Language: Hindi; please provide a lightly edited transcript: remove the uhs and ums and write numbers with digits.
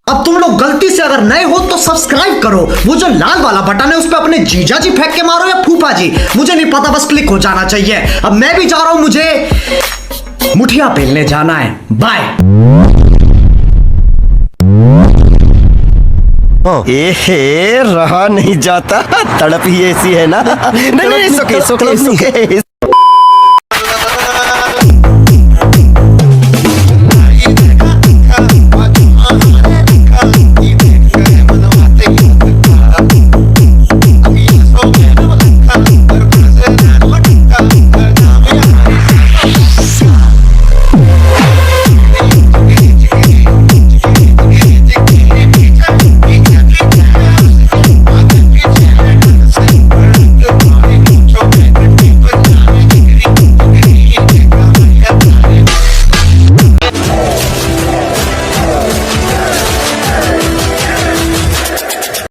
अब तुम लोग गलती से अगर नए हो तो सब्सक्राइब करो, वो जो लाल वाला बटन है उस पर अपने जीजा जी फेंक के मारो या फूफा जी, मुझे नहीं पता, बस क्लिक हो जाना चाहिए। अब मैं भी जा रहा हूं, मुझे मुठिया पेलने जाना है। बाय। रहा नहीं जाता, तड़प ही ऐसी है ना। नहीं, सुके